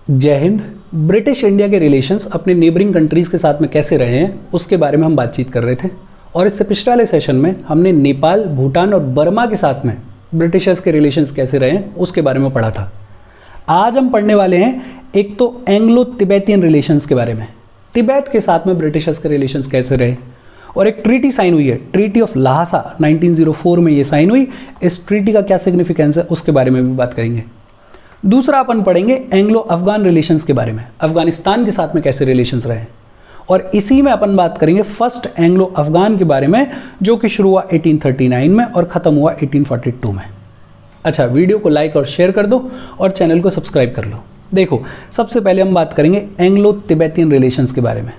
जय Hind. British India के relations अपने नेबरिंग कंट्रीज़ के साथ में कैसे रहे हैं उसके बारे में हम बातचीत कर रहे थे और इससे पिछले वाले सेशन में हमने नेपाल, भूटान और बर्मा के साथ में ब्रिटिशर्स के रिलेशंस कैसे रहे हैं उसके बारे में पढ़ा था। आज हम पढ़ने वाले हैं एक तो एंग्लो तिब्बतियन रिलेशंस के बारे में, तिब्बत के साथ में ब्रिटिशर्स के रिलेशंस कैसे रहे, और एक ट्रीटी साइन हुई है, ट्रीटी ऑफ ल्हासा 1904 में ये साइन हुई। इस ट्रीटी का क्या सिग्निफिकेंस है उसके बारे में भी बात करेंगे। दूसरा अपन पढ़ेंगे एंग्लो अफगान रिलेशंस के बारे में, अफगानिस्तान के साथ में कैसे रिलेशंस रहे, और इसी में अपन बात करेंगे फर्स्ट एंग्लो अफगान के बारे में जो कि शुरू हुआ 1839 में और ख़त्म हुआ 1842 में। अच्छा, वीडियो को लाइक और शेयर कर दो और चैनल को सब्सक्राइब कर लो। देखो, सबसे पहले हम बात करेंगे एंग्लो तिब्बतियन रिलेशंस के बारे में।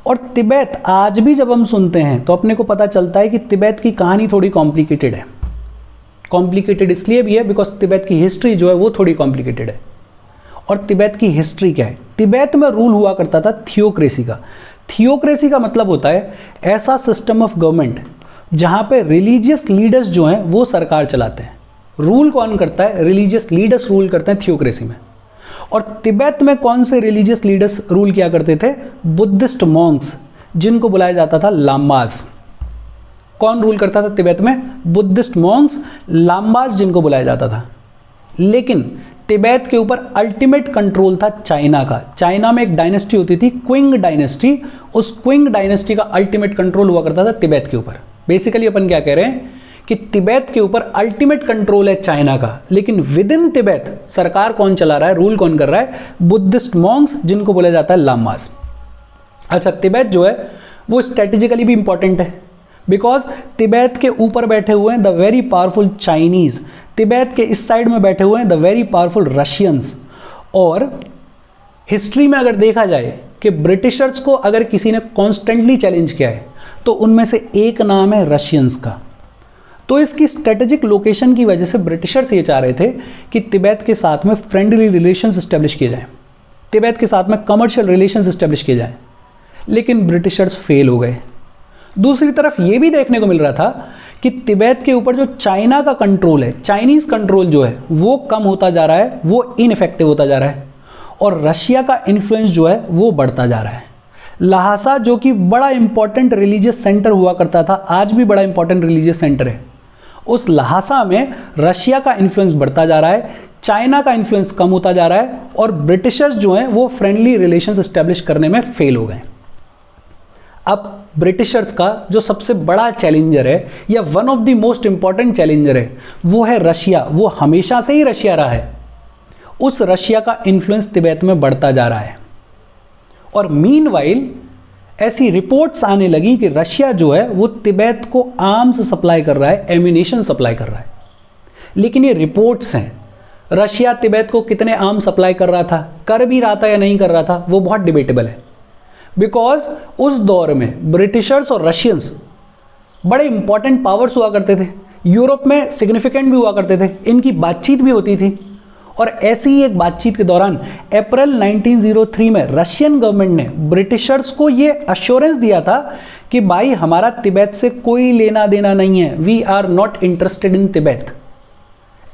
और तिब्बत आज भी जब हम सुनते हैं तो अपने को पता चलता है कि तिब्बत की कहानी थोड़ी कॉम्प्लिकेटेड है। कॉम्प्लिकेटेड इसलिए भी है बिकॉज तिब्बत की हिस्ट्री जो है वो थोड़ी कॉम्प्लिकेटेड है। और तिब्बत की हिस्ट्री क्या है? तिब्बत में रूल हुआ करता था थियोक्रेसी का। थियोक्रेसी का मतलब होता है ऐसा सिस्टम ऑफ गवर्नमेंट जहां पे रिलीजियस लीडर्स जो हैं वो सरकार चलाते हैं। रूल कौन करता है? रिलीजियस लीडर्स रूल करते हैं थियोक्रेसी में। और तिब्बत में कौन से रिलीजियस लीडर्स रूल किया करते थे? बुद्धिस्ट मॉन्क्स, जिनको बुलाया जाता था लामाज। कौन रूल करता था तिब्बत में? बुद्धिस्ट मॉन्क्स, लामाज, जिनको बुलाया जाता था। लेकिन तिब्बत के ऊपर अल्टीमेट कंट्रोल था चाइना का। चाइना में एक डायनेस्टी होती थी, क्विंग डायनेस्टी। उस क्विंग डायनेस्टी का अल्टीमेट कंट्रोल हुआ करता था तिब्बत के ऊपर। बेसिकली अपन क्या कह रहे हैं कि तिब्बत के ऊपर अल्टीमेट कंट्रोल है चाइना का, लेकिन विद इन तिब्बत सरकार कौन चला रहा है, रूल कौन कर रहा है? बुद्धिस्ट मॉन्क्स, जिनको बोला जाता है लामाज। अच्छा, तिब्बत जो है वो स्ट्रेटेजिकली भी इंपॉर्टेंट है बिकॉज तिब्बत के ऊपर बैठे हुए हैं the very powerful Chinese, Tibet के इस साइड में बैठे हुए हैं द वेरी पावरफुल रशियंस। और हिस्ट्री में अगर देखा जाए कि ब्रिटिशर्स को अगर किसी ने कॉन्स्टेंटली चैलेंज किया है तो उनमें से एक नाम है रशियंस का। तो इसकी स्ट्रेटेजिक लोकेशन की वजह से ब्रिटिशर्स ये चाह रहे थे कि तिब्बत के साथ में फ्रेंडली रिलेशंस एस्टेब्लिश किए जाएं, तिब्बत के साथ में कमर्शियल रिलेशंस एस्टेब्लिश किए जाएं, लेकिन ब्रिटिशर्स फेल हो गए। दूसरी तरफ ये भी देखने को मिल रहा था कि तिब्बत के ऊपर जो चाइना का कंट्रोल है, चाइनीज कंट्रोल जो है वो कम होता जा रहा है, वो इनइफेक्टिव होता जा रहा है, और रशिया का इन्फ्लुएंस जो है वो बढ़ता जा रहा है। ल्हासा जो कि बड़ा इंपॉर्टेंट रिलीजियस सेंटर हुआ करता था, आज भी बड़ा इंपॉर्टेंट रिलीजियस सेंटर है, उस ल्हासा में रशिया का इन्फ्लुएंस बढ़ता जा रहा है, चाइना का इन्फ्लुएंस कम होता जा रहा है, और ब्रिटिशर्स जो हैं वो फ्रेंडली रिलेशंस एस्टेब्लिश करने में फेल हो गए। अब ब्रिटिशर्स का जो सबसे बड़ा चैलेंजर है या one of the most important challenger है वो है रशिया। वो हमेशा से ही रशिया रहा है। उस रशिया का इन्फ्लुएंस तिब्बत में बढ़ता जा रहा है। और मीनवाइल ऐसी रिपोर्ट्स आने लगी कि रशिया जो है वो तिब्बत को आर्म्स सप्लाई कर रहा है, एम्यूनेशन सप्लाई कर रहा है। लेकिन ये रिपोर्ट्स हैं, रशिया तिब्बत को कितने आर्म्स सप्लाई कर रहा था, कर भी रहा था या नहीं कर रहा था, वो बहुत डिबेटेबल है। बिकॉज उस दौर में ब्रिटिशर्स और रशियंस बड़े इंपॉर्टेंट पावर्स हुआ करते थे, यूरोप में सिग्निफिकेंट भी हुआ करते थे, इनकी बातचीत भी होती थी। और ऐसी ही एक बातचीत के दौरान अप्रैल 1903 में रशियन गवर्नमेंट ने ब्रिटिशर्स को ये अश्योरेंस दिया था कि भाई हमारा तिब्बत से कोई लेना देना नहीं है, we are not interested in Tibet.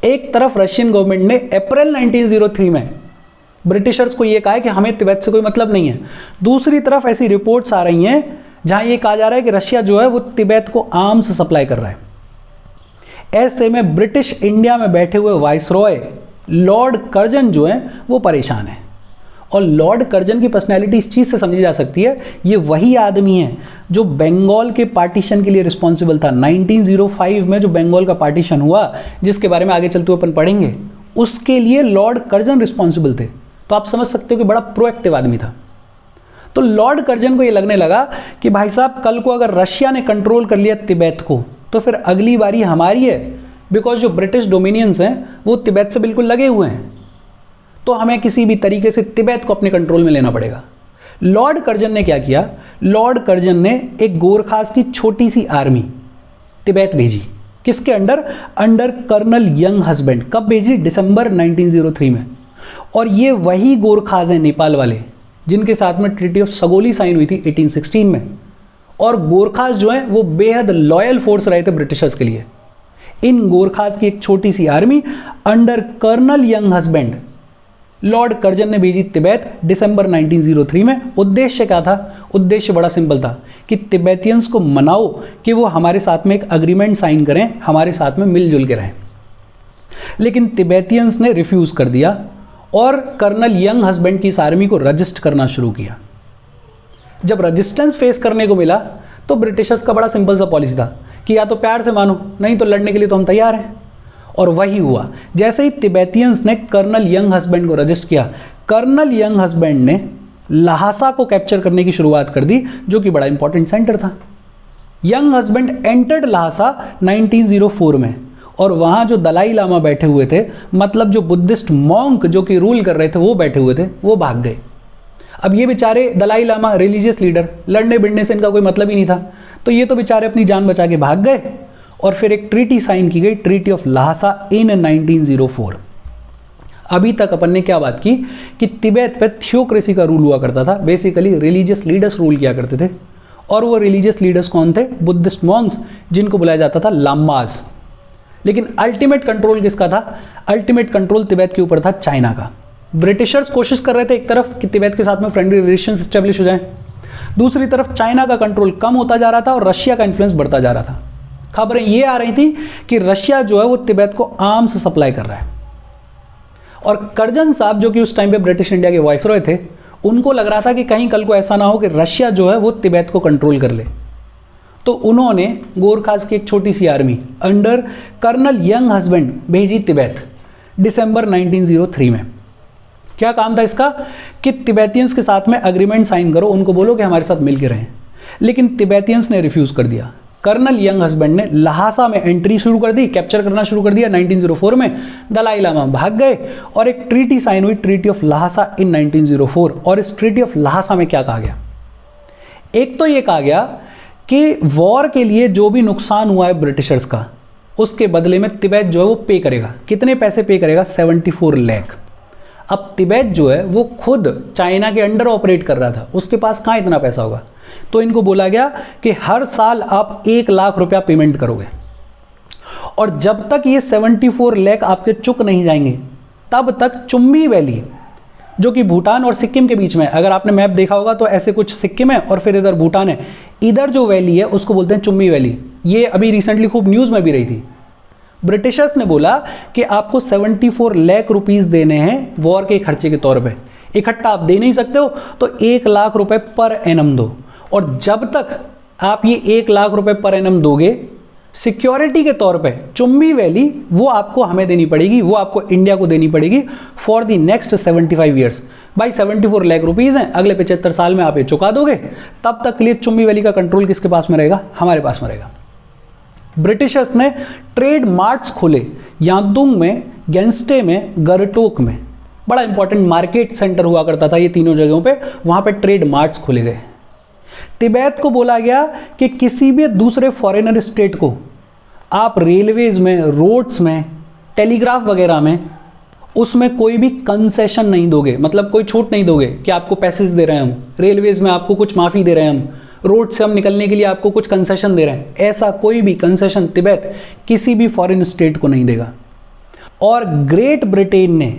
एक तरफ रशियन गवर्नमेंट ने अप्रैल 1903 में ब्रिटिशर्स को ये कहा है कि हमें तिब्बत से कोई मतलब नहीं है, दूसरी तरफ ऐसी रिपोर्ट्स आ रही हैं जहां ये कहा जा रहा है कि रशिया जो है वो तिब्बत को आर्म्स सप्लाई कर रहा है। ऐसे में ब्रिटिश इंडिया में बैठे हुए वाइसरॉय लॉर्ड कर्जन जो है वो परेशान है। और लॉर्ड कर्जन की पर्सनैलिटी इस चीज़ से समझी जा सकती है, ये वही आदमी है जो बंगाल के पार्टीशन के लिए रिस्पॉन्सिबल था। 1905 में जो बंगाल का पार्टीशन हुआ, जिसके बारे में आगे चलते हुए अपन पढ़ेंगे, उसके लिए लॉर्ड कर्जन रिस्पॉन्सिबल थे। तो आप समझ सकते हो कि बड़ा प्रोएक्टिव आदमी था। तो लॉर्ड कर्जन को ये लगने लगा कि भाई साहब कल को अगर रशिया ने कंट्रोल कर लिया तिब्बत को तो फिर अगली बारी हमारी है, बिकॉज जो ब्रिटिश डोमिनियंस हैं वो तिब्बत से बिल्कुल लगे हुए हैं, तो हमें किसी भी तरीके से तिब्बत को अपने कंट्रोल में लेना पड़ेगा। लॉर्ड कर्जन ने क्या किया? लॉर्ड कर्जन ने एक गोरखास की छोटी सी आर्मी तिब्बत भेजी। किसके under? Under colonel Younghusband. कब भेजी? दिसंबर 1903 में। और ये वही गोरखास हैं नेपाल वाले जिनके साथ में ट्रीटी ऑफ सगोली साइन हुई थी 1816 में। और गोरखास जो हैं वो बेहद लॉयल फोर्स रहे थे ब्रिटिशर्स के लिए। इन गोरखास की एक छोटी सी army under colonel Younghusband Lord Curzon ने भेजी तिब्बत दिसंबर 1903 में। उद्देश्य क्या था? उद्देश्य बड़ा सिंपल था कि तिब्बतियंस को मनाओ कि वो हमारे साथ में एक अग्रीमेंट साइन करें, हमारे साथ में मिलजुल के रहें। लेकिन तिब्बतियंस ने रिफ्यूज़ कर दिया और कर्नल यंग हस्बैंड की इस आर्मी को रजिस्ट करना शुरू किया। जब रजिस्टेंस फेस करने को मिला तो ब्रिटिशर्स का बड़ा सिंपल सा पॉलिसी था कि या तो प्यार से मानो, नहीं तो लड़ने के लिए तो हम तैयार हैं। और वही हुआ। जैसे ही तिब्बतियंस ने कर्नल यंग हस्बैंड को रजिस्ट किया, कर्नल यंग हस्बैंड ने ल्हासा को कैप्चर करने की शुरुआत कर दी, जो कि बड़ा इंपॉर्टेंट सेंटर था। यंग हस्बैंड एंटर्ड ल्हासा 1904 में, और वहाँ जो दलाई लामा बैठे हुए थे, मतलब जो बुद्धिस्ट मॉन्क जो कि रूल कर रहे थे वो बैठे हुए थे, वो भाग गए। अब ये बेचारे दलाई लामा रिलीजियस लीडर, लड़ने भिड़ने से इनका कोई मतलब ही नहीं था, तो ये तो बेचारे अपनी जान बचा के भाग गए। और फिर एक ट्रीटी साइन की गई, ट्रीटी ऑफ ल्हासा इन 1904। अभी तक अपन ने क्या बात की कि तिब्बत पे थियोक्रेसी का रूल हुआ करता था, बेसिकली रिलीजियस लीडर्स रूल किया करते थे। और वो रिलीजियस लीडर्स कौन थे? बुद्धिस्ट मॉन्क्स, जिनको बुलाया जाता था लामाज। लेकिन अल्टीमेट कंट्रोल किसका था? अल्टीमेट कंट्रोल तिब्बत के ऊपर था चाइना का। ब्रिटिशर्स कोशिश कर रहे थे एक तरफ कि तिब्बत के साथ में फ्रेंडली रिलेशंस एस्टेब्लिश हो जाएं, दूसरी तरफ चाइना का कंट्रोल कम होता जा रहा था और रशिया का इन्फ्लुएंस बढ़ता जा रहा था। खबरें ये आ रही थी कि रशिया जो है वो तिब्बत को आर्म्स सप्लाई कर रहा है। और कर्जन साहब जो कि उस टाइम पे ब्रिटिश इंडिया के वाइसरॉय थे, उनको लग रहा था कि कहीं कल को ऐसा ना हो कि रशिया जो है वो तिब्बत को कंट्रोल कर ले। तो उन्होंने गोरखास की एक छोटी सी army under colonel Younghusband भेजी तिब्बत दिसंबर 1903 में। क्या काम था इसका? कि तिब्बतियंस के साथ में अग्रीमेंट साइन करो, उनको बोलो कि हमारे साथ मिल के रहें। लेकिन तिब्बतियंस ने रिफ्यूज़ कर दिया। कर्नल यंग हस्बैंड ने ल्हासा में एंट्री शुरू कर दी, कैप्चर करना शुरू कर दिया 1904 में। दलाई लामा भाग गए और एक ट्रीटी साइन हुई, ट्रीटी ऑफ ल्हासा इन 1904। और इस ट्रीटी ऑफ ल्हासा में क्या कहा गया? एक तो ये कहा गया कि वॉर के लिए जो भी नुकसान हुआ है ब्रिटिशर्स का, उसके बदले में तिब्बत जो है वो पे करेगा। कितने पैसे पे करेगा? 74 लाख। अब तिब्बत जो है वो खुद चाइना के अंडर ऑपरेट कर रहा था, उसके पास कहाँ इतना पैसा होगा। तो इनको बोला गया कि हर साल आप 1 लाख रुपया पेमेंट करोगे, और जब तक ये 74 लाख आपके चुक नहीं जाएंगे तब तक चुम्बी वैली, जो कि भूटान और सिक्किम के बीच में, अगर आपने मैप देखा होगा तो ऐसे कुछ सिक्किम है और फिर इधर भूटान है, इधर जो वैली है उसको बोलते हैं चुम्बी वैली। ये अभी रिसेंटली खूब न्यूज़ में भी रही थी। ब्रिटिशर्स ने बोला कि आपको 74 लाख रुपीस देने हैं वॉर के खर्चे के तौर पे। इकट्ठा आप दे नहीं सकते हो तो 1 लाख रुपए पर एनम दो, और जब तक आप ये 1 लाख रुपए पर एनम दोगे, सिक्योरिटी के तौर पे चुम्बी वैली वो आपको हमें देनी पड़ेगी, वो आपको इंडिया को देनी पड़ेगी फॉर द नेक्स्ट 75 ईयर्स। भाई 74 लाख रुपीज़ हैं, अगले 75 साल में आप ये चुका दोगे, तब तक के लिए चुम्बी वैली का कंट्रोल किसके पास में रहेगा? हमारे पास में रहेगा। ब्रिटिशर्स ने ट्रेड मार्ट्स खोले, यांगदुंग में, गेंस्टे में, गरटोक में। बड़ा इंपॉर्टेंट मार्केट सेंटर हुआ करता था ये तीनों जगहों पे, वहाँ पे ट्रेड मार्ट्स खोले गए। तिब्बत को बोला गया कि किसी भी दूसरे फॉरेनर स्टेट को आप रेलवेज में, रोड्स में, टेलीग्राफ वगैरह में, उसमें कोई भी कंसेशन नहीं दोगे, मतलब कोई छूट नहीं दोगे कि आपको पैसेज दे रहे हैं हम, रेलवेज में आपको कुछ माफ़ी दे रहे हैं हम, रोड से हम निकलने के लिए आपको कुछ कंसेशन दे रहे हैं। ऐसा कोई भी कंसेशन तिब्बत किसी भी फॉरेन स्टेट को नहीं देगा। और ग्रेट ब्रिटेन ने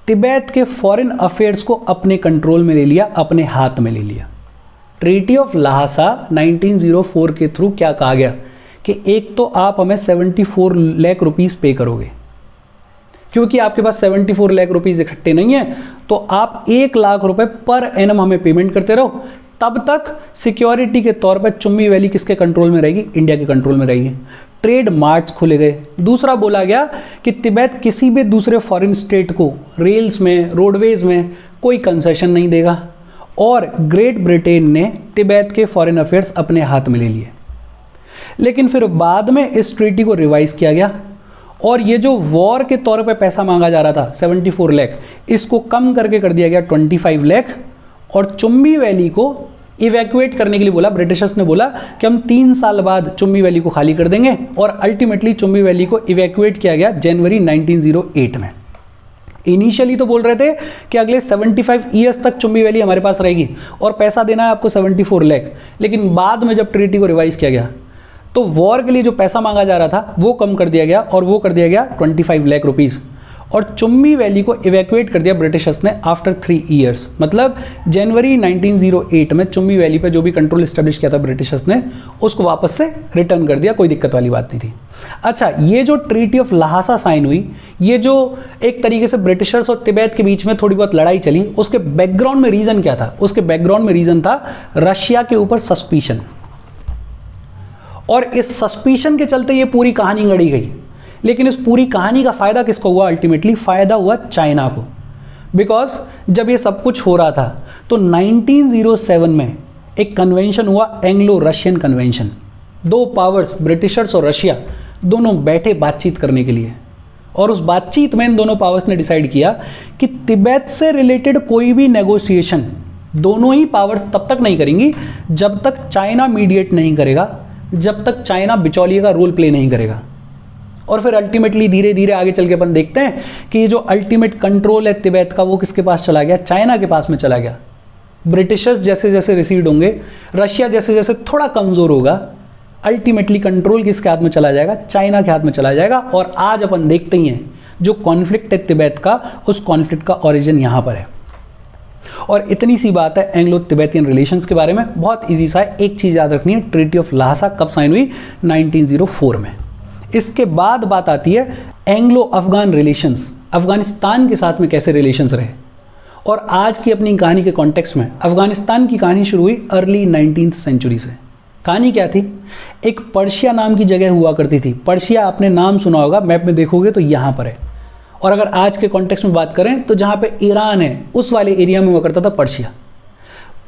तिब्बत के फॉरेन अफेयर्स को अपने कंट्रोल में ले लिया, अपने हाथ में ले लिया। ट्रीटी ऑफ ल्हासा 1904 के थ्रू क्या कहा गया कि एक तो आप हमें 74 लाख रुपीस पे करोगे, क्योंकि आपके पास 74 लाख रुपीस इकट्ठे नहीं है, तो आप 1 लाख रुपए पर एनम हमें पेमेंट करते रहो, तब तक सिक्योरिटी के तौर पर चुम्बी वैली किसके कंट्रोल में रहेगी? इंडिया के कंट्रोल में रहेगी। ट्रेड मार्ट्स खोले गए। दूसरा बोला गया कि तिब्बत किसी भी दूसरे फॉरेन स्टेट को रेल्स में, रोडवेज में कोई कंसेशन नहीं देगा। और ग्रेट ब्रिटेन ने तिब्बत के फॉरेन अफेयर्स अपने हाथ में ले लिए। लेकिन फिर बाद में इस ट्रीटी को रिवाइज किया गया और ये जो वॉर के तौर पे पैसा मांगा जा रहा था 74 लाख, इसको कम करके कर दिया गया 25 लाख। और चुम्बी वैली को इवैक्यूएट करने के लिए बोला, ब्रिटिशर्स ने बोला कि हम 3 साल बाद चुम्बी वैली को खाली कर देंगे। और अल्टीमेटली चुम्बी वैली को इवैक्यूएट किया गया जनवरी 1908 में। इनिशियली तो बोल रहे थे कि अगले 75 ईयर्स तक चुम्बी वैली हमारे पास रहेगी और पैसा देना है आपको 74 लाख। लेकिन बाद में जब ट्रीटी को रिवाइज किया गया तो वॉर के लिए जो पैसा मांगा जा रहा था वो कम कर दिया गया और वो कर दिया गया 25 लाख रुपीज़। और चुम्बी वैली को इवैक्यूएट कर दिया ब्रिटिशर्स ने आफ्टर 3 ईयर्स। मतलब जनवरी 1908 में चुम्बी वैली पे जो भी कंट्रोल इस्टेब्लिश किया था ब्रिटिशर्स ने, उसको वापस से रिटर्न कर दिया, कोई दिक्कत वाली बात नहीं थी। अच्छा, ये जो ट्रीटी ऑफ ल्हासा साइन हुई, ये जो एक तरीके से ब्रिटिशर्स और तिब्बत के बीच में थोड़ी बहुत लड़ाई चली, उसके बैकग्राउंड में रीजन क्या था? उसके बैकग्राउंड में रीजन था रशिया के ऊपर सस्पिशन, और इस सस्पिशन के चलते ये पूरी कहानी गढ़ी गई। लेकिन इस पूरी कहानी का फायदा किसको हुआ? अल्टीमेटली फायदा हुआ चाइना को, बिकॉज जब ये सब कुछ हो रहा था तो 1907 में एक कन्वेंशन हुआ, एंग्लो रशियन कन्वेंशन। दो पावर्स, ब्रिटिशर्स और रशिया, दोनों बैठे बातचीत करने के लिए, और उस बातचीत में इन दोनों पावर्स ने डिसाइड किया कि तिब्बत से रिलेटेड कोई भी नेगोशिएशन दोनों ही पावर्स तब तक नहीं करेंगी जब तक चाइना मीडिएट नहीं करेगा, जब तक चाइना बिचौलिए का रोल प्ले नहीं करेगा। और फिर अल्टीमेटली धीरे धीरे आगे चल के अपन देखते हैं कि ये जो अल्टीमेट कंट्रोल है तिब्बत का, वो किसके पास चला गया? चाइना के पास में चला गया। ब्रिटिशर्स जैसे जैसे रिसीड होंगे, रशिया जैसे जैसे थोड़ा कमज़ोर होगा, अल्टीमेटली कंट्रोल किसके हाथ में चला जाएगा? चाइना के हाथ में चला जाएगा। और आज अपन देखते ही हैं जो कॉन्फ्लिक्ट है तिब्बत का, उस कॉन्फ्लिक्ट का ओरिजिन यहाँ पर है। और इतनी सी बात है एंग्लो तिब्बतियन रिलेशंस के बारे में, बहुत इजी सा है, एक चीज़ याद रखनी है, ट्रीटी ऑफ ल्हासा कब साइन हुई? 1904 में। इसके बाद बात आती है एंग्लो अफगान रिलेशंस, अफगानिस्तान के साथ में कैसे रिलेशंस रहे। और आज की अपनी कहानी के कॉन्टेक्स्ट में अफगानिस्तान की कहानी शुरू हुई अर्ली 19th सेंचुरी से। कहानी क्या थी? एक पर्शिया नाम की जगह हुआ करती थी। पर्शिया आपने नाम सुना होगा, मैप में देखोगे तो यहाँ पर है। और अगर आज के कॉन्टेक्स्ट में बात करें तो जहाँ पे ईरान है उस वाले एरिया में हुआ करता था पर्शिया।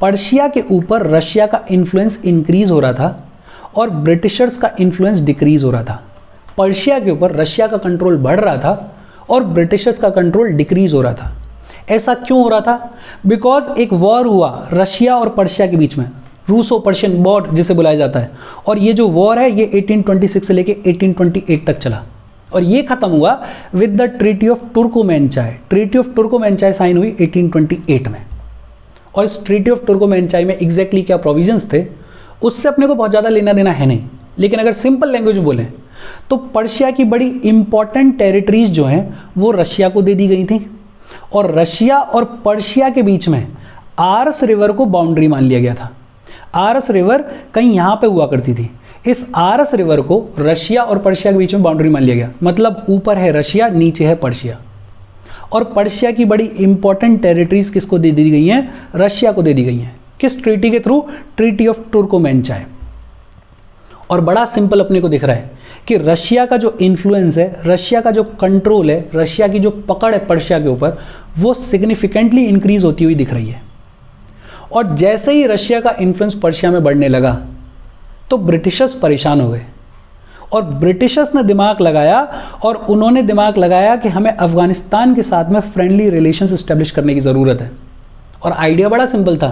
पर्शिया के ऊपर रशिया का इन्फ्लुएंस इंक्रीज हो रहा था और ब्रिटिशर्स का इन्फ्लुएंस डिक्रीज हो रहा था। पर्शिया के ऊपर रशिया का कंट्रोल बढ़ रहा था और ब्रिटिशर्स का कंट्रोल डिक्रीज हो रहा था। ऐसा क्यों हो रहा था? बिकॉज एक वॉर हुआ रशिया और पर्शिया के बीच में, रूसो पर्शियन वॉर जिसे बुलाया जाता है। और ये जो वॉर है ये 1826 से लेके 1828 तक चला, और ये खत्म हुआ with the treaty of Turkmenchay. Treaty of Turkmenchay sign हुई 1828 में। और इस ट्रीटी ऑफ तुर्कोमेनचाई में एग्जैक्टली क्या प्रोविजंस थे उससे अपने को बहुत ज़्यादा लेना देना है नहीं, लेकिन अगर सिंपल लैंग्वेज में बोलें तो पर्शिया की बड़ी इंपॉर्टेंट टेरिटरीज जो हैं वो रशिया को दे दी गई थी, और रशिया और पर्शिया के बीच में आरस रिवर को बाउंड्री मान लिया गया था। आरस रिवर कहीं यहाँ पे हुआ करती थी। इस आरस रिवर को रशिया और पर्शिया के बीच में बाउंड्री मान लिया गया। मतलब ऊपर है रशिया, नीचे है पर्शिया। और पर्शिया की बड़ी इंपॉर्टेंट टेरिटरीज किसको दे दी गई हैं? रशिया को दे दी गई हैं। किस ट्रीटी के थ्रू? Treaty of तुर्कोमेनचाई। और बड़ा सिंपल अपने को दिख रहा है कि रशिया का जो इन्फ्लुएंस है, रशिया का जो कंट्रोल है, रशिया की जो पकड़ है पर्शिया के ऊपर, वो सिग्निफिकेंटली इंक्रीज होती हुई दिख रही है। और जैसे ही रशिया का इन्फ्लुएंस पर्शिया में बढ़ने लगा तो ब्रिटिशर्स परेशान हो गए, और ब्रिटिशर्स ने दिमाग लगाया, और उन्होंने दिमाग लगाया कि हमें अफगानिस्तान के साथ में फ्रेंडली रिलेशंस इस्टेब्लिश करने की ज़रूरत है। और आइडिया बड़ा सिंपल था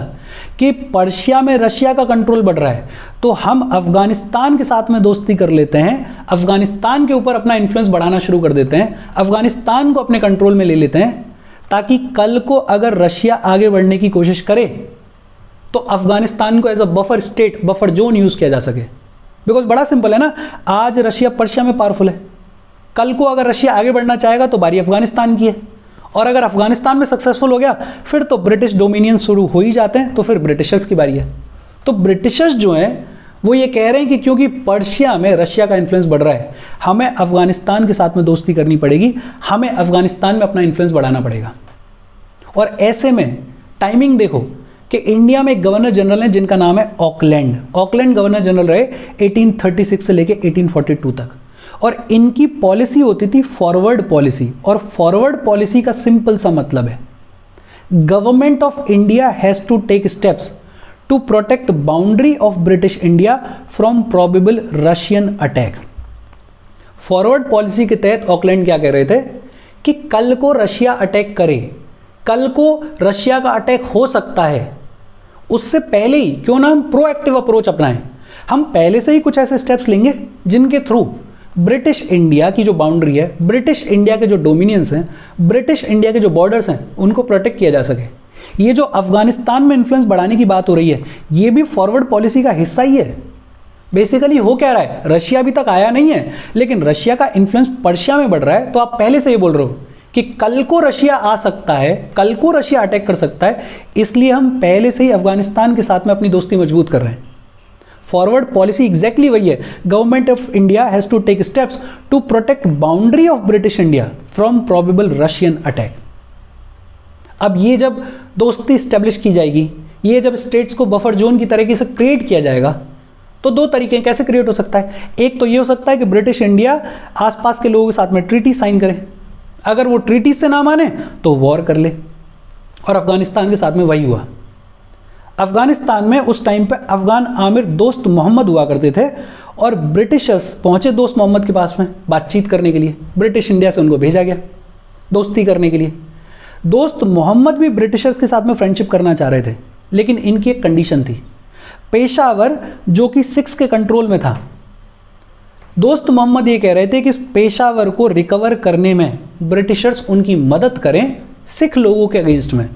कि पर्शिया में रशिया का कंट्रोल बढ़ रहा है तो हम अफगानिस्तान के साथ में दोस्ती कर लेते हैं, अफगानिस्तान के ऊपर अपना इन्फ्लुएंस बढ़ाना शुरू कर देते हैं, अफगानिस्तान को अपने कंट्रोल में ले लेते हैं, ताकि कल को अगर रशिया आगे बढ़ने की कोशिश करे तो अफगानिस्तान को as a buffer state, buffer zone use किया जा सके। बिकॉज बड़ा सिंपल है ना, आज रशिया पर्शिया में पावरफुल है, कल को अगर रशिया आगे बढ़ना चाहेगा तो बारी अफगानिस्तान की है, और अगर अफगानिस्तान में सक्सेसफुल हो गया फिर तो ब्रिटिश डोमिनियन शुरू हो ही जाते हैं, तो फिर ब्रिटिशर्स की बारी है। तो ब्रिटिशर्स जो हैं वो ये कह रहे हैं कि क्योंकि पर्शिया में रशिया का इन्फ्लुएंस बढ़ रहा है, हमें अफगानिस्तान के साथ में दोस्ती करनी पड़ेगी, हमें अफगानिस्तान में अपना इन्फ्लुएंस बढ़ाना पड़ेगा। और ऐसे में टाइमिंग देखो कि इंडिया में एक गवर्नर जनरल हैं जिनका नाम है ऑकलैंड। ऑकलैंड गवर्नर जनरल रहे 1836 से लेके 1842 तक, और इनकी पॉलिसी होती थी फॉरवर्ड पॉलिसी। और फॉरवर्ड पॉलिसी का सिंपल सा मतलब है government of India has to take steps to protect boundary of British India from probable Russian attack. Forward policy के तहत ऑकलैंड क्या कह रहे थे कि कल को रशिया अटैक करे, कल को रशिया का अटैक हो सकता है, उससे पहले ही क्यों ना हम प्रोएक्टिव अप्रोच अपनाएं, हम पहले से ही कुछ ऐसे स्टेप्स लेंगे जिनके थ्रू ब्रिटिश इंडिया की जो बाउंड्री है, ब्रिटिश इंडिया के जो डोमिनियंस हैं, ब्रिटिश इंडिया के जो बॉर्डर्स हैं, उनको प्रोटेक्ट किया जा सके। ये जो अफगानिस्तान में इन्फ्लुएंस बढ़ाने की बात हो रही है, ये भी फॉरवर्ड पॉलिसी का हिस्सा ही है। बेसिकली हो क्या रहा है, रशिया अभी तक आया नहीं है, लेकिन रशिया का इन्फ्लुएंस पर्शिया में बढ़ रहा है, तो आप पहले से ये बोल रहे हो कि कल को रशिया आ सकता है, कल को रशिया अटैक कर सकता है, इसलिए हम पहले से ही अफगानिस्तान के साथ में अपनी दोस्ती मजबूत कर रहे हैं। फॉरवर्ड पॉलिसी एग्जैक्टली वही है। Government of India has to take steps to protect boundary of British India from probable Russian attack. अब ये जब दोस्ती स्टैब्लिश की जाएगी, ये जब स्टेट्स को बफर जोन की तरीके से क्रिएट किया जाएगा, तो दो तरीके कैसे क्रिएट हो सकता है। एक तो ये हो सकता है कि ब्रिटिश इंडिया आसपास के लोगों के साथ में ट्रीटी साइन करे, अगर वो ट्रीटी से ना माने तो वॉर कर ले, और अफगानिस्तान के साथ में वही हुआ। अफगानिस्तान में उस टाइम पे अफगान आमिर दोस्त मोहम्मद हुआ करते थे, और ब्रिटिशर्स पहुंचे दोस्त मोहम्मद के पास में बातचीत करने के लिए। ब्रिटिश इंडिया से उनको भेजा गया दोस्ती करने के लिए। दोस्त मोहम्मद भी ब्रिटिशर्स के साथ में फ्रेंडशिप करना चाह रहे थे, लेकिन इनकी एक कंडीशन थी। पेशावर जो कि सिख्स के कंट्रोल में था, दोस्त मोहम्मद ये कह रहे थे कि इस पेशावर को रिकवर करने में ब्रिटिशर्स उनकी मदद करें सिख लोगों के अगेंस्ट में।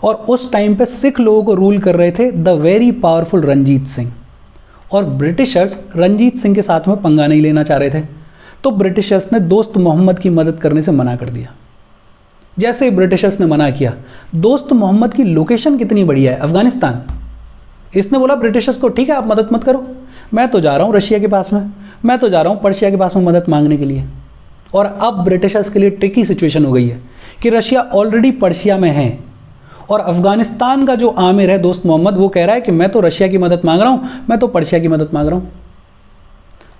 और उस टाइम पे सिख लोगों को रूल कर रहे थे the very powerful Ranjit Singh, और ब्रिटिशर्स रंजीत सिंह के साथ में पंगा नहीं लेना चाह रहे थे। तो ब्रिटिशर्स ने दोस्त मोहम्मद की मदद करने से मना कर दिया। जैसे ही ब्रिटिशर्स ने मना किया, दोस्त मोहम्मद की लोकेशन कितनी बढ़िया है, अफगानिस्तान। इसने बोला ब्रिटिशर्स को, ठीक है आप मदद मत करो, मैं तो जा रहा हूँ रशिया के पास में, मैं तो जा रहा हूँ पर्शिया के पास में मदद मांगने के लिए। और अब ब्रिटिशर्स के लिए ट्रिकी सिचुएशन हो गई है कि रशिया ऑलरेडी पर्शिया में है, और अफगानिस्तान का जो आमिर है दोस्त मोहम्मद, वो कह रहा है कि मैं तो रशिया की मदद मांग रहा हूँ, मैं तो पर्शिया की मदद मांग रहा हूँ।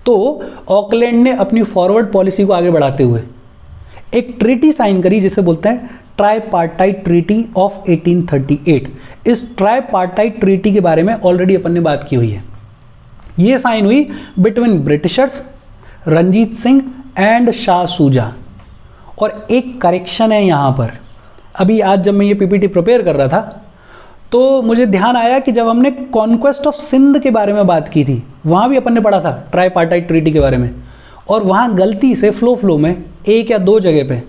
तो ऑकलैंड ने अपनी फॉरवर्ड पॉलिसी को आगे बढ़ाते हुए एक ट्रीटी साइन करी जिसे बोलते हैं ट्राईपार्टाइट ट्रीटी ऑफ 1838। इस ट्राईपार्टाइट ट्रीटी के बारे में ऑलरेडी अपन ने बात की हुई है। ये साइन हुई between Britishers, Ranjit Singh and Shah Shuja. और एक करेक्शन है यहाँ पर, अभी आज जब मैं ये पीपीटी प्रिपेयर कर रहा था तो मुझे ध्यान आया कि जब हमने कॉन्क्वेस्ट ऑफ सिंध के बारे में बात की थी, वहाँ भी अपन ने पढ़ा था ट्राईपार्टाइट ट्रीटी के बारे में, और वहाँ गलती से फ्लो में एक या दो जगह पे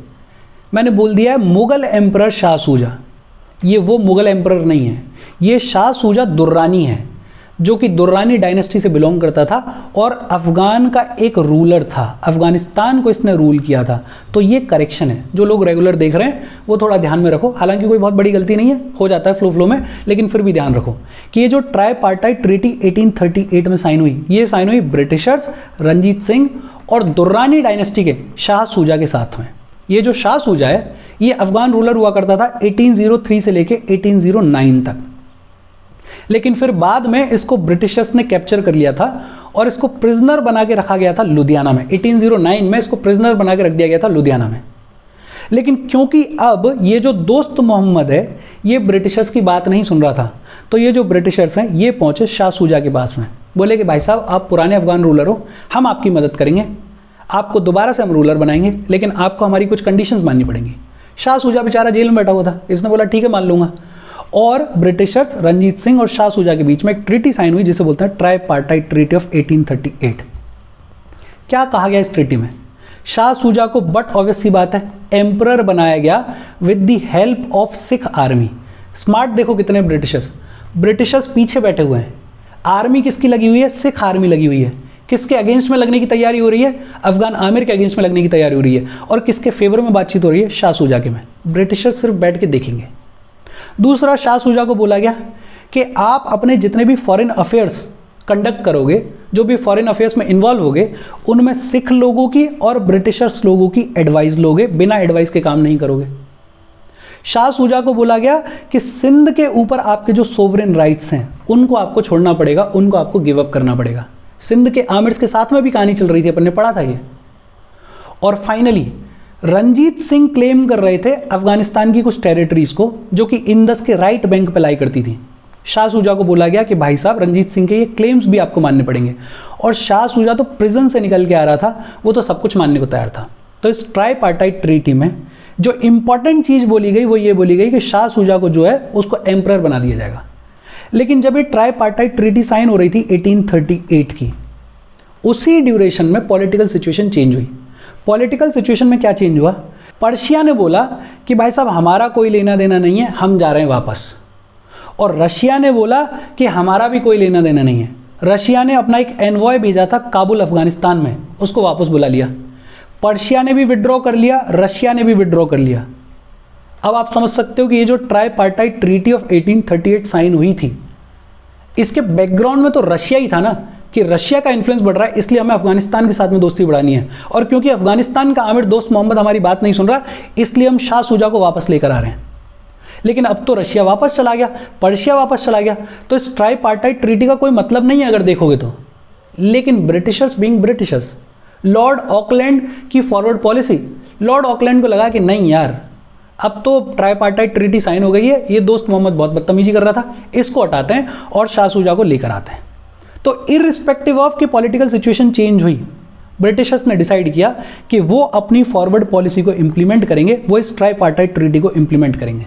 मैंने बोल दिया है मुगल एम्परर शाह सूजा। ये वो मुगल एम्परर नहीं है, ये शाह सूजा दुर्रानी है, जो कि दुर्रानी डायनेस्टी से बिलोंग करता था और अफगान का एक रूलर था। अफगानिस्तान को इसने रूल किया था। तो ये करेक्शन है, जो लोग रेगुलर देख रहे हैं वो थोड़ा ध्यान में रखो। हालांकि कोई बहुत बड़ी गलती नहीं है, हो जाता है फ्लो में, लेकिन फिर भी ध्यान रखो कि ये जो ट्राईपार्टाइट ट्रीटी 1838 में साइन हुई, ये साइन हुई ब्रिटिशर्स, रंजीत सिंह और दुर्रानी डायनेस्टी के शाह सूजा के साथ में। ये जो शाह सूजा है ये अफगान रूलर हुआ करता था 1803 से लेके 1809 तक, लेकिन फिर बाद में इसको ब्रिटिशर्स ने कैप्चर कर लिया था और इसको प्रिजनर बना के रखा गया था लुधियाना में। 1809 में इसको प्रिजनर बना के रख दिया गया था लुधियाना में। लेकिन क्योंकि अब ये जो दोस्त मोहम्मद है ये ब्रिटिशर्स की बात नहीं सुन रहा था, तो ये जो ब्रिटिशर्स हैं ये पहुंचे शाह सूजा के पास में, बोले कि भाई साहब आप पुराने अफगान रूलर हो, हम आपकी मदद करेंगे, आपको दोबारा से हम रूलर बनाएंगे, लेकिन आपको हमारी कुछ कंडीशंस माननी पड़ेंगी। शाह सूजा बेचारा जेल में बैठा हुआ था, इसने बोला ठीक है मान लूंगा। और ब्रिटिशर्स, रंजीत सिंह और शाह सूजा के बीच में एक ट्रीटी साइन हुई जिसे बोलते हैं ट्राईपार्टाइट ट्रीटी ऑफ 1838। क्या कहा गया इस ट्रीटी में? शाह सूजा को बट ऑब्वियस सी बात है एम्परर बनाया गया with the help of Sikh army. Smart देखो कितने ब्रिटिशर्स पीछे बैठे हुए हैं, आर्मी किसकी लगी हुई है? सिख आर्मी लगी हुई है। किसके अगेंस्ट में लगने की तैयारी हो रही है? अफगान आमिर के अगेंस्ट में लगने की तैयारी हो रही है। और किसके फेवर में बातचीत हो रही है? शाह सूजा के में। ब्रिटिशर्स सिर्फ बैठ के देखेंगे। दूसरा, शाह सूजा को बोला गया कि आप अपने जितने भी फॉरेन अफेयर्स कंडक्ट करोगे, जो भी फॉरेन अफेयर्स में इन्वॉल्व होगे, उनमें सिख लोगों की और ब्रिटिशर्स लोगों की एडवाइस लोगे, बिना एडवाइस के काम नहीं करोगे। शाह सूजा को बोला गया कि सिंध के ऊपर आपके जो सोवरेन राइट्स हैं उनको आपको छोड़ना पड़ेगा, उनको आपको गिव अप करना पड़ेगा। सिंध के आमिर्स के साथ में भी कहानी चल रही थी, अपन ने पढ़ा था ये। और फाइनली रंजीत सिंह क्लेम कर रहे थे अफगानिस्तान की कुछ टेरिटरीज को जो कि इंदस के राइट बैंक पे लाई करती थी। शाह सूजा को बोला गया कि भाई साहब रंजीत सिंह के ये क्लेम्स भी आपको मानने पड़ेंगे। और शाह सूजा तो प्रिजन से निकल के आ रहा था, वो तो सब कुछ मानने को तैयार था। तो इस ट्राईपार्टाइट ट्रीटी में जो इंपॉर्टेंट चीज़ बोली गई वो ये बोली गई कि शाह सूजा को जो है उसको एम्परर बना दिया जाएगा। लेकिन जब ये ट्राईपार्टाइट ट्रीटी साइन हो रही थी 1838 की, उसी ड्यूरेशन में पॉलिटिकल सिचुएशन चेंज हुई। पॉलिटिकल सिचुएशन में क्या चेंज हुआ? पर्शिया ने बोला कि भाई साहब हमारा कोई लेना देना नहीं है, हम जा रहे हैं वापस। और रशिया ने बोला कि हमारा भी कोई लेना देना नहीं है। रशिया ने अपना एक एनवॉय भेजा था काबुल अफगानिस्तान में, उसको वापस बुला लिया। पर्शिया ने भी विड्रॉ कर लिया, रशिया ने भी विड्रॉ कर लिया। अब आप समझ सकते हो कि ये जो ट्राईपार्टाइट ट्रीटी ऑफ 1838 साइन हुई थी, इसके बैकग्राउंड में तो रशिया ही था ना, कि रशिया का इन्फ्लुएंस बढ़ रहा है, इसलिए हमें अफगानिस्तान के साथ में दोस्ती बढ़ानी है। और क्योंकि अफगानिस्तान का आमिर दोस्त मोहम्मद हमारी बात नहीं सुन रहा, इसलिए हम शाह शुजा को वापस लेकर आ रहे हैं। लेकिन अब तो रशिया वापस चला गया, पर्शिया वापस चला गया, तो इस ट्राईपार्टाइट ट्रीटी का कोई मतलब नहीं है अगर देखोगे तो। लेकिन Britishers being Britishers, Lord Auckland की फॉरवर्ड पॉलिसी, लॉर्ड ऑकलैंड को लगा कि नहीं यार, अब तो ट्राईपार्टाइट ट्रीटी साइन हो गई है, ये दोस्त मोहम्मद बहुत बदतमीजी कर रहा था, इसको हटाते हैं और शाह शुजा को लेकर आते हैं। तो इररिस्पेक्टिव ऑफ कि पॉलिटिकल सिचुएशन चेंज हुई, ब्रिटिशर्स ने डिसाइड किया कि वो अपनी फॉरवर्ड पॉलिसी को इंप्लीमेंट करेंगे, वो इस ट्राईपार्टाइट ट्रीटी को इंप्लीमेंट करेंगे।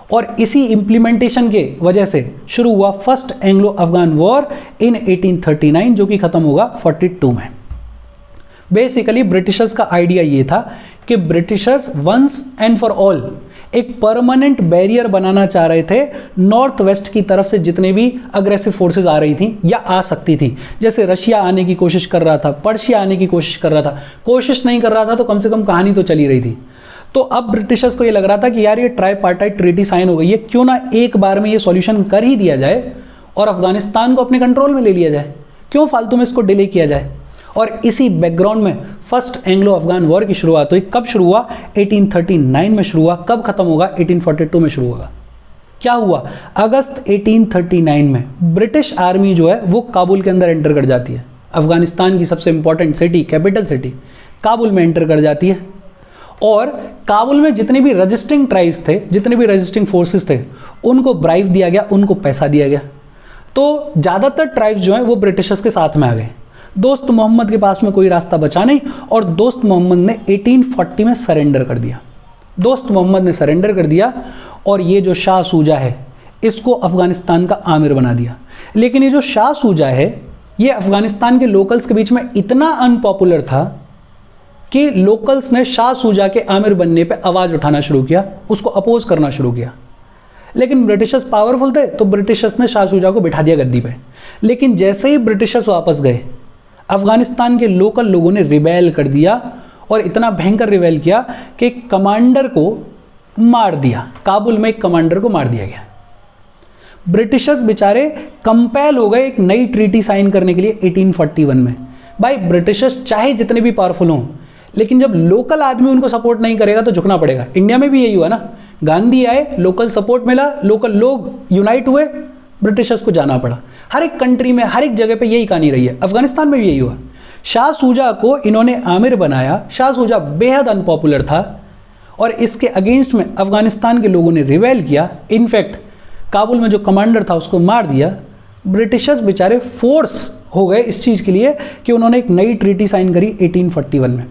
और इसी इंप्लीमेंटेशन के वजह से शुरू हुआ first Anglo Afghan war in 1839, जो कि खत्म होगा 42 में। बेसिकली ब्रिटिशर्स का आइडिया ये था कि Britishers once and for all एक परमानेंट बैरियर बनाना चाह रहे थे नॉर्थ वेस्ट की तरफ से जितने भी अग्रेसिव फोर्सेस आ रही थी या आ सकती थी। जैसे रशिया आने की कोशिश कर रहा था, पर्शिया आने की कोशिश कर रहा था, कोशिश नहीं कर रहा था तो कम से कम कहानी तो चली रही थी। तो अब ब्रिटिशर्स को ये लग रहा था कि यार ये ट्राईपार्टाइट ट्रीटी साइन हो गई है, क्यों ना एक बार में ये सॉल्यूशन कर ही दिया जाए और अफगानिस्तान को अपने कंट्रोल में ले लिया जाए, क्यों फालतू में इसको डिले किया जाए। और इसी बैकग्राउंड में फर्स्ट एंग्लो अफगान वॉर की शुरुआत हुई। कब शुरू हुआ? 1839 में शुरू हुआ। कब खत्म होगा? 1842 में शुरू होगा। क्या हुआ? अगस्त 1839 में ब्रिटिश आर्मी जो है वो काबुल के अंदर एंटर कर जाती है। अफगानिस्तान की सबसे important city, capital city Kabul में एंटर कर जाती है। और काबुल में जितने भी रजिस्टिंग ट्राइब्स थे, जितने भी रजिस्टिंग फोर्सेस थे, उनको ब्राइब दिया गया, उनको पैसा दिया गया। तो ज़्यादातर ट्राइब्स जो हैं वो ब्रिटिशर्स के साथ में आ गए। दोस्त मोहम्मद के पास में कोई रास्ता बचा नहीं और दोस्त मोहम्मद ने 1840 में सरेंडर कर दिया। दोस्त मोहम्मद ने सरेंडर कर दिया और ये जो शाह शुजा है इसको अफगानिस्तान का आमिर बना दिया। लेकिन ये जो शाह शुजा है ये अफगानिस्तान के लोकल्स के बीच में इतना अनपॉपुलर था कि लोकल्स ने शाह शुजा के आमिर बनने पे आवाज़ उठाना शुरू किया, उसको अपोज करना शुरू किया। लेकिन ब्रिटिशर्स पावरफुल थे तो ब्रिटिशर्स ने शाह शुजा को बिठा दिया गद्दी पे। लेकिन जैसे ही ब्रिटिशर्स वापस गए, अफगानिस्तान के लोकल लोगों ने रिबेल कर दिया और इतना भयंकर रिबेल किया कि कमांडर को मार दिया। काबुल में एक कमांडर को मार दिया गया। ब्रिटिशर्स बेचारे कंपेल हो गए एक नई ट्रीटी साइन करने के लिए 1841 में। भाई ब्रिटिशर्स चाहे जितने भी पावरफुल हों, लेकिन जब लोकल आदमी उनको सपोर्ट नहीं करेगा तो झुकना पड़ेगा। इंडिया में भी यही हुआ ना, गांधी आए, लोकल सपोर्ट मिला, लोकल लोग यूनाइट हुए, ब्रिटिशर्स को जाना पड़ा। हर एक कंट्री में, हर एक जगह पे यही कहानी रही है। अफगानिस्तान में भी यही हुआ। शाह शुजा को इन्होंने आमिर बनाया। शाह शुजा बेहद अनपॉपुलर था और इसके अगेंस्ट में अफगानिस्तान के लोगों ने रिबेल किया। इनफैक्ट काबुल में जो कमांडर था उसको मार दिया। ब्रिटिशर्स बेचारे फोर्स हो गए इस चीज़ के लिए कि उन्होंने एक नई ट्रीटी साइन करी 1841 में।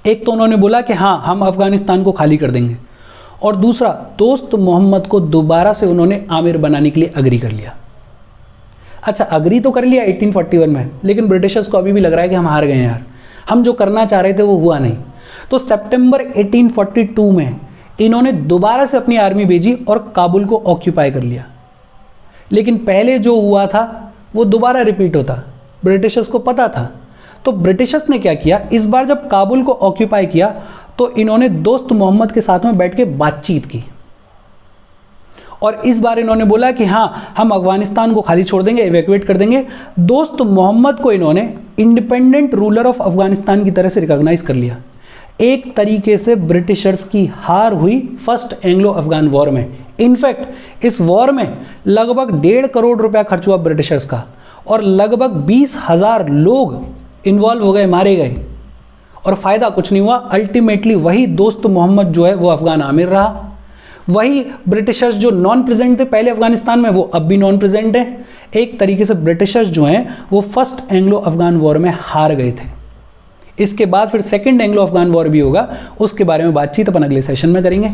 एक तो उन्होंने बोला कि हाँ, हम अफगानिस्तान को खाली कर देंगे, और दूसरा दोस्त मोहम्मद को दोबारा से उन्होंने आमिर बनाने के लिए अग्री कर लिया। अच्छा, अग्री तो कर लिया 1841 में, लेकिन ब्रिटिशर्स को अभी भी लग रहा है कि हम हार गए यार, हम जो करना चाह रहे थे वो हुआ नहीं। तो सितंबर 1842 में इन्होंने दोबारा से अपनी आर्मी भेजी और काबुल को ऑक्यूपाई कर लिया। लेकिन पहले जो हुआ था वो दोबारा रिपीट होता, ब्रिटिशर्स को पता था। तो ब्रिटिशर्स ने क्या किया, इस बार जब काबुल को ऑक्यूपाई किया तो इन्होंने दोस्त मोहम्मद के साथ में बैठ के बातचीत की और इस बार इन्होंने बोला कि हाँ, हम अफगानिस्तान को खाली छोड़ देंगे, इवैक्यूएट कर देंगे। दोस्त मोहम्मद को इन्होंने इंडिपेंडेंट रूलर ऑफ अफगानिस्तान की तरह से रिकॉग्नाइज कर लिया। एक तरीके से ब्रिटिशर्स की हार हुई फर्स्ट एंग्लो अफगान वॉर में। इनफैक्ट इस वॉर में लगभग 1.5 करोड़ रुपया खर्च हुआ ब्रिटिशर्स का और लगभग 20,000 लोग इन्वॉल्व हो गए, मारे गए, और फ़ायदा कुछ नहीं हुआ। अल्टीमेटली वही दोस्त मोहम्मद जो है वो अफगान आमिर रहा। वही ब्रिटिशर्स जो नॉन प्रेजेंट थे पहले अफगानिस्तान में, वो अब भी नॉन प्रेजेंट है। एक तरीके से ब्रिटिशर्स जो हैं वो फर्स्ट एंग्लो अफगान वॉर में हार गए थे। इसके बाद फिर सेकंड एंग्लो अफगान वॉर भी होगा, उसके बारे में बातचीत अपन अगले सेशन में करेंगे।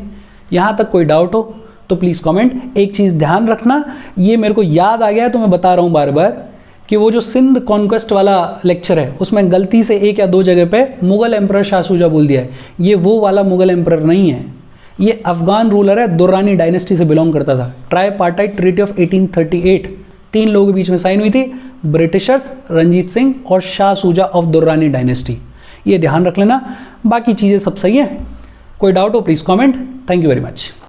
यहाँ तक कोई डाउट हो तो प्लीज़ कमेंट। एक चीज़ ध्यान रखना, ये मेरे को याद आ गया है तो मैं बता रहा हूँ बार बार, कि वो जो सिंध कॉन्क्वेस्ट वाला लेक्चर है उसमें गलती से 1 या 2 जगह पे मुगल एम्परर शाह शुजा बोल दिया है। ये वो वाला मुगल एम्परर नहीं है, ये अफगान रूलर है, दुर्रानी डायनेस्टी से बिलोंग करता था। ट्राईपार्टाइट ट्रीटी ऑफ 1838 3 लोगों के बीच में साइन हुई थी, ब्रिटिशर्स, रंजीत सिंह और शाह शुजा ऑफ दुर्रानी डायनेस्टी। ये ध्यान रख लेना। बाकी चीज़ें सब सही है। कोई डाउट हो please comment. Thank you very much.